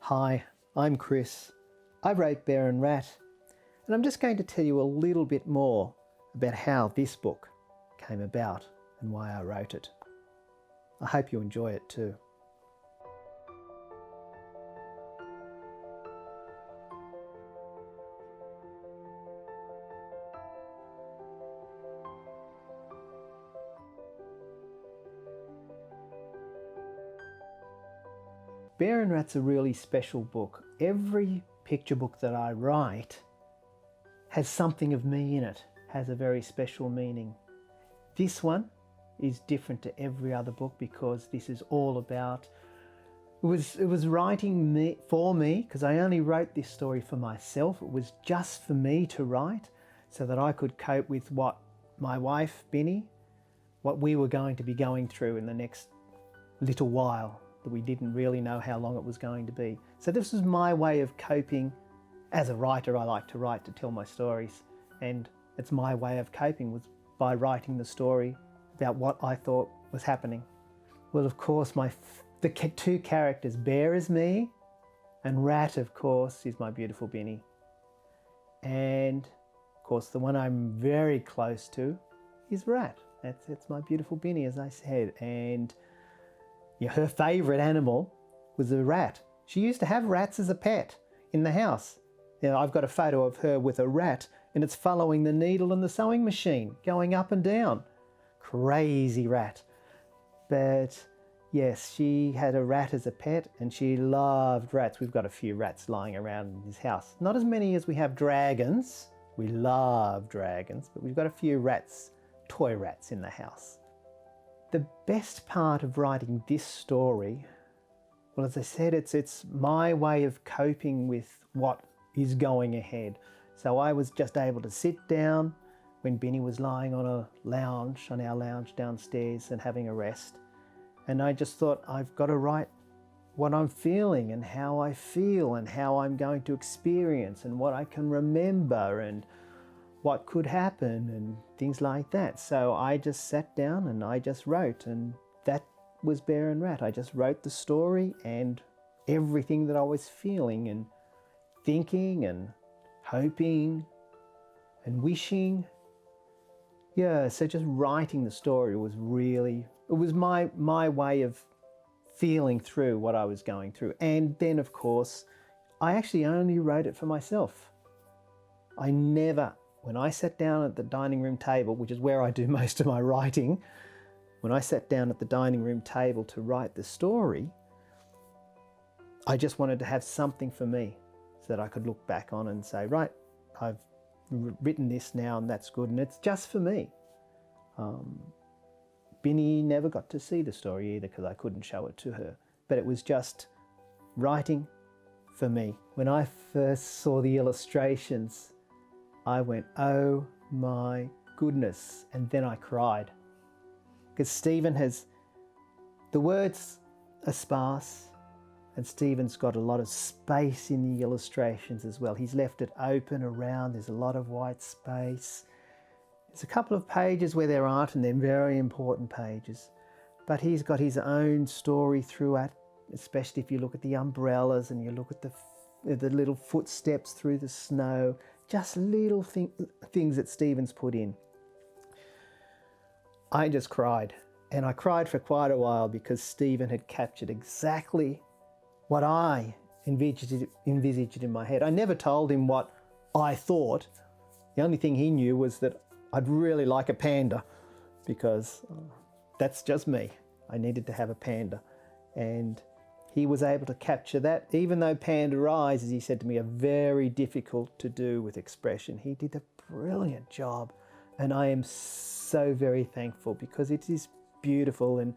Hi, I'm Chris. I wrote Bear and Rat, and I'm just going to tell you a little bit more about how this book came about and why I wrote it. I hope you enjoy it too. Bear and Rat's a really special book. Every picture book that I write has something of me in it, has a very special meaning. This one is different to every other book because this is all about, it was writing for me, because I only wrote this story for myself. It was just for me to write so that I could cope with what my wife, Binny, what we were going to be going through in the next little while that we didn't really know how long it was going to be. So this was my way of coping. As a writer, I like to write to tell my stories, and it's my way of coping was by writing the story about what I thought was happening. Well, of course, the two characters, Bear is me, and Rat, of course, is my beautiful Binny. And of course, the one I'm very close to is Rat. That's my beautiful Binny, as I said. And yeah, her favourite animal was a rat. She used to have rats as a pet in the house. You know, I've got a photo of her with a rat, and it's following the needle and the sewing machine, going up and down. Crazy rat. But yes, she had a rat as a pet, and she loved rats. We've got a few rats lying around in this house. Not as many as we have dragons. We love dragons, but we've got a few rats, toy rats in the house. The best part of writing this story, well, as I said, it's my way of coping with what is going ahead. So I was just able to sit down when Binny was lying on a lounge, on our lounge downstairs and having a rest. And I just thought, I've got to write what I'm feeling and how I feel and how I'm going to experience and what I can remember and what could happen and things like that. So I just sat down and I just wrote, and that was Bear and Rat. I just wrote the story and everything that I was feeling and thinking and hoping and wishing. Yeah, so just writing the story was really, it was my way of feeling through what I was going through. And then, of course, I actually only wrote it for myself. I never, when I sat down at the dining room table, which is where I do most of my writing, when I sat down at the dining room table to write the story, I just wanted to have something for me so that I could look back on and say, right, I've written this now and that's good, and it's just for me. Binny never got to see the story either because I couldn't show it to her, but it was just writing for me. When I first saw the illustrations, I went, oh my goodness, and then I cried. Because Stephen has, the words are sparse, and Stephen's got a lot of space in the illustrations as well. He's left it open around, there's a lot of white space. There's a couple of pages where there aren't, and they're very important pages. But he's got his own story throughout, especially if you look at the umbrellas and you look at the little footsteps through the snow. Just little things that Stephen's put in. I just cried, and I cried for quite a while because Stephen had captured exactly what I envisaged in my head. I never told him what I thought. The only thing he knew was that I'd really like a panda because that's just me. I needed to have a panda, and he was able to capture that, even though panda eyes, as he said to me, are very difficult to do with expression. He did a brilliant job, and I am so very thankful because it is beautiful, and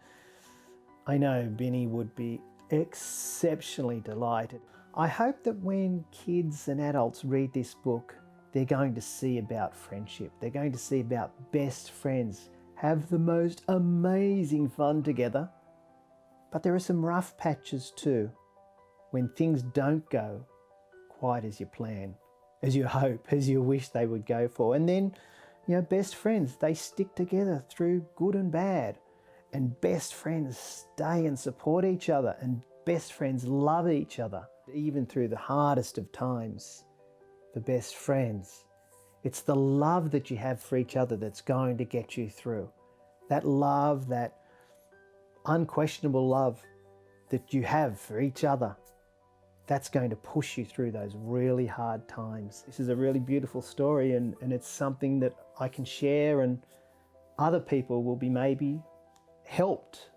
I know Binny would be exceptionally delighted. I hope that when kids and adults read this book, they're going to see about friendship. They're going to see about best friends have the most amazing fun together. But there are some rough patches too, when things don't go quite as you plan, as you hope, as you wish they would go for. And then, you know, best friends, they stick together through good and bad. And best friends stay and support each other. And best friends love each other. Even through the hardest of times, the best friends, it's the love that you have for each other that's going to get you through. That love, that unquestionable love that you have for each other, that's going to push you through those really hard times. This is a really beautiful story, and it's something that I can share, and other people will be maybe helped.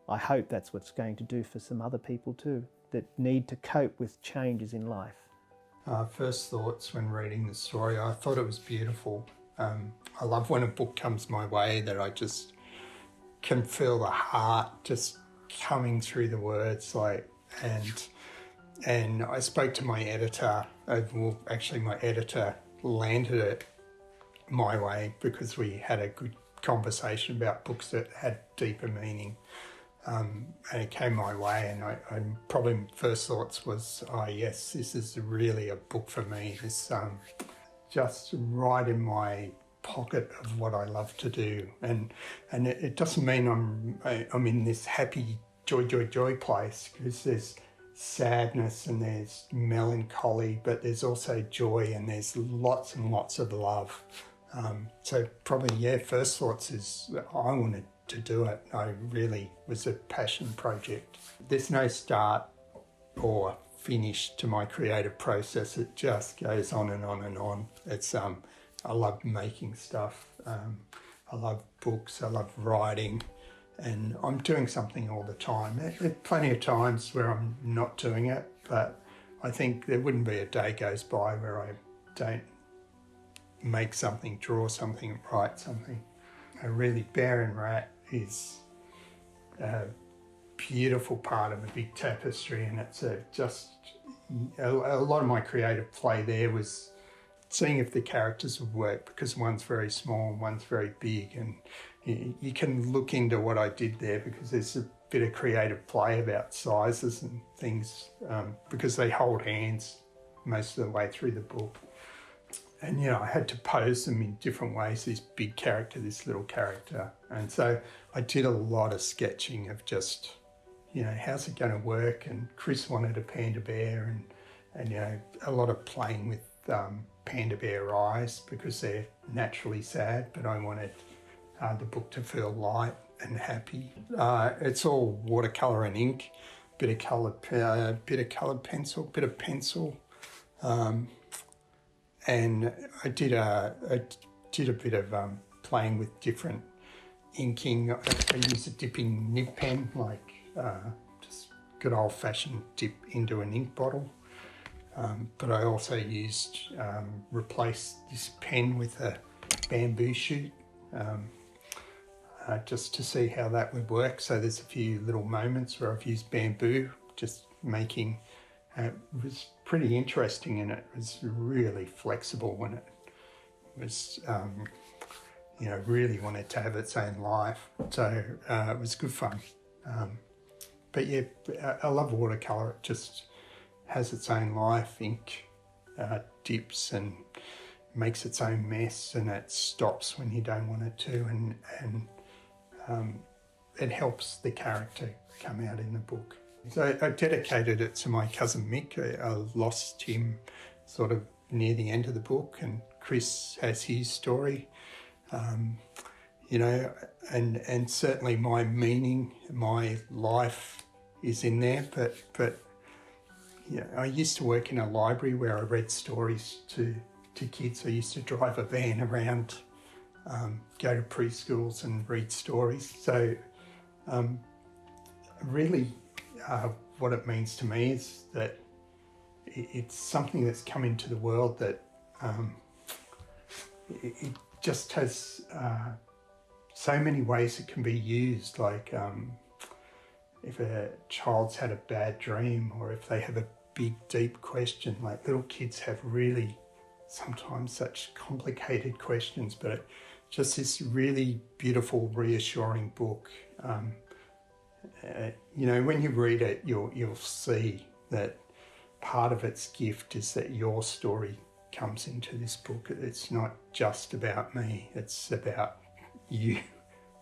I hope that's what's going to do for some other people too, that need to cope with changes in life. First thoughts when reading the story, I thought it was beautiful. I love when a book comes my way that I just can feel the heart just coming through the words, and I spoke to my editor. Well, actually, my editor landed it my way because we had a good conversation about books that had deeper meaning. And it came my way, and I probably first thoughts was, oh yes, this is really a book for me. It's just right in my pocket of what I love to do, and it doesn't mean I'm in this happy joy place, because there's sadness and there's melancholy, but there's also joy, and there's lots and lots of love. So probably, yeah, first thoughts is I wanted to do it. I really was a passion project. There's no start or finish to my creative process. It just goes on and on and on. It's I love making stuff. I love books. I love writing, and I'm doing something all the time. There are plenty of times where I'm not doing it, but I think there wouldn't be a day goes by where I don't make something, draw something, write something. Really, Bear and Rat is a beautiful part of a big tapestry, and it's just a lot of my creative play there was seeing if the characters would work, because one's very small and one's very big, and you can look into what I did there because there's a bit of creative play about sizes and things, because they hold hands most of the way through the book. And, you know, I had to pose them in different ways, this big character, this little character. And so I did a lot of sketching of just, you know, how's it going to work? And Chris wanted a panda bear, and you know, a lot of playing with panda bear eyes because they're naturally sad, but I wanted the book to feel light and happy. It's all watercolour and ink, bit of coloured pencil, bit of pencil. And I did a bit of playing with different inking. I used a dipping nib pen, like just good old-fashioned dip into an ink bottle. But I also replaced this pen with a bamboo shoot, just to see how that would work. So there's a few little moments where I've used bamboo, just making. It was pretty interesting, and it was really flexible when it was, you know, really wanted to have its own life. So it was good fun. But yeah, I love watercolour. It just has its own life. Ink dips and makes its own mess, and it stops when you don't want it to, and it helps the character come out in the book. So I dedicated it to my cousin Mick. I lost him sort of near the end of the book, and Chris has his story, you know, and certainly my meaning, my life is in there. But yeah, I used to work in a library where I read stories to kids. I used to drive a van around, go to preschools and read stories. So really, what it means to me is that it's something that's come into the world that it just has so many ways it can be used. Like if a child's had a bad dream, or if they have a big, deep question, like little kids have really sometimes such complicated questions, but just this really beautiful, reassuring book. You know, when you read it, you'll see that part of its gift is that your story comes into this book. It's not just about me, it's about you,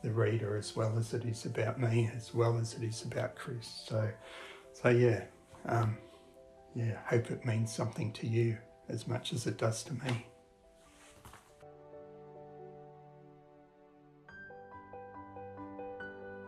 the reader, as well as it is about me, as well as it is about Chris. So yeah, yeah, hope it means something to you as much as it does to me.